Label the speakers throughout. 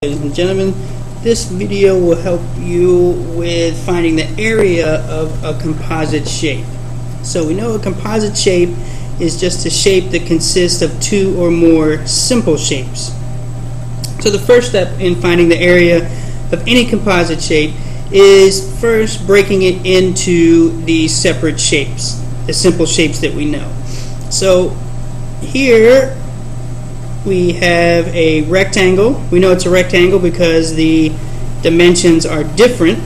Speaker 1: Ladies and gentlemen, this video will help you with finding the area of a composite shape. So we know a composite shape is just a shape that consists of two or more simple shapes. So the first step in finding the area of any composite shape is first breaking it into the separate shapes, the simple shapes that we know. So here we have a rectangle. We know it's a rectangle because the dimensions are different.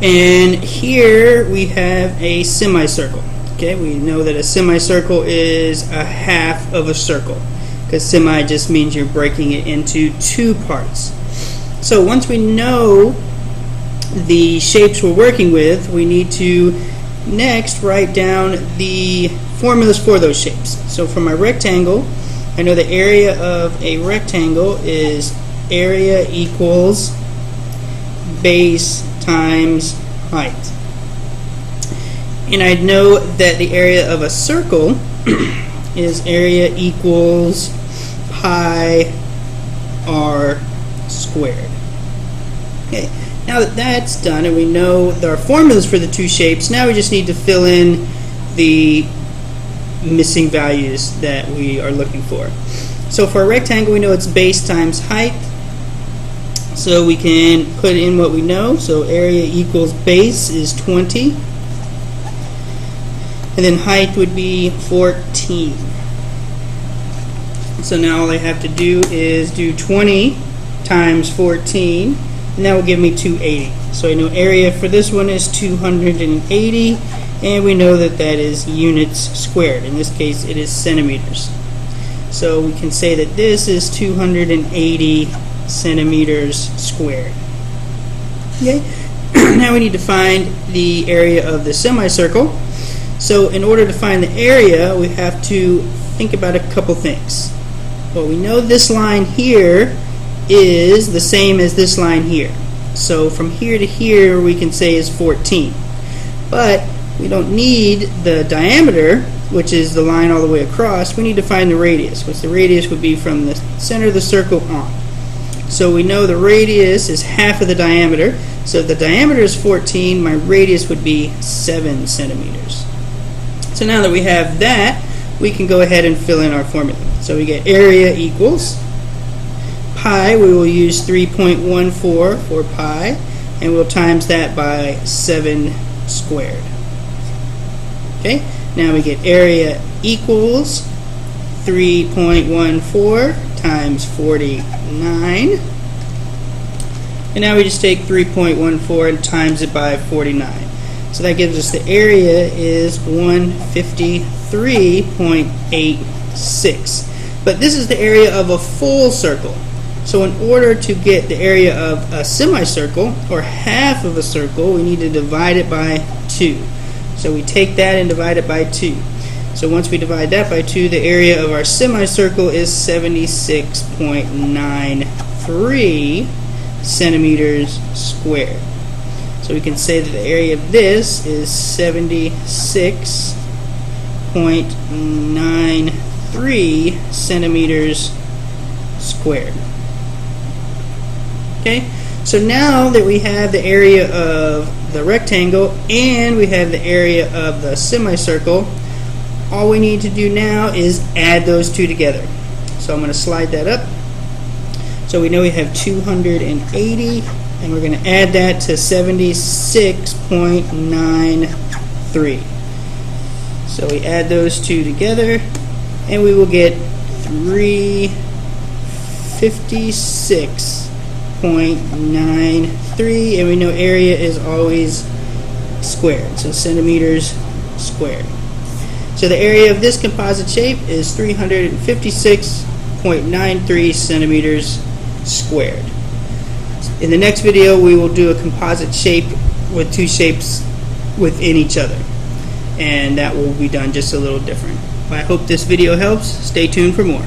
Speaker 1: And here we have a semicircle. Okay, we know that a semicircle is a half of a circle because semi just means you're breaking it into two parts. So once we know the shapes we're working with, we need to next write down the formulas for those shapes. So for my rectangle, I know the area of a rectangle is area equals base times height. And I know that the area of a circle is area equals pi r squared. Okay, now that that's done and we know our formulas for the two shapes, now we just need to fill in the missing values that we are looking for. So for a rectangle, we know it's base times height. So we can put in what we know. So area equals base is 20. And then height would be 14. So now all I have to do is do 20 times 14. And that will give me 280. So I know area for this one is 280. And we know that that is units squared. In this case, it is centimeters. So we can say that this is 280 centimeters squared. Okay. Now we need to find the area of the semicircle. So in order to find the area, we have to think about a couple things. Well, we know this line here is the same as this line here. So from here to here, we can say is 14. But we don't need the diameter, which is the line all the way across. We need to find the radius, which the radius would be from the center of the circle on. So we know the radius is half of the diameter. So if the diameter is 14, my radius would be 7 centimeters. So now that we have that, we can go ahead and fill in our formula. So we get area equals pi. We will use 3.14 for pi, and we'll times that by 7 squared. Okay, now we get area equals 3.14 times 49. And now we just take 3.14 and times it by 49. So that gives us the area is 153.86. But this is the area of a full circle. So in order to get the area of a semicircle, or half of a circle, we need to divide it by 2. So we take that and divide it by 2. So once we divide that by 2, the area of our semicircle is 76.93 centimeters squared. So we can say that the area of this is 76.93 centimeters squared. Okay, so now that we have the area of the rectangle and we have the area of the semicircle, all we need to do now is add those two together. So I'm going to slide that up. So we know we have 280, and we're going to add that to 76.93. So we add those two together, and we will get 356.93, and we know area is always squared, so centimeters squared. So the area of this composite shape is 356.93 centimeters squared. In the next video, we will do a composite shape with two shapes within each other, and that will be done just a little different. I hope this video helps. Stay tuned for more.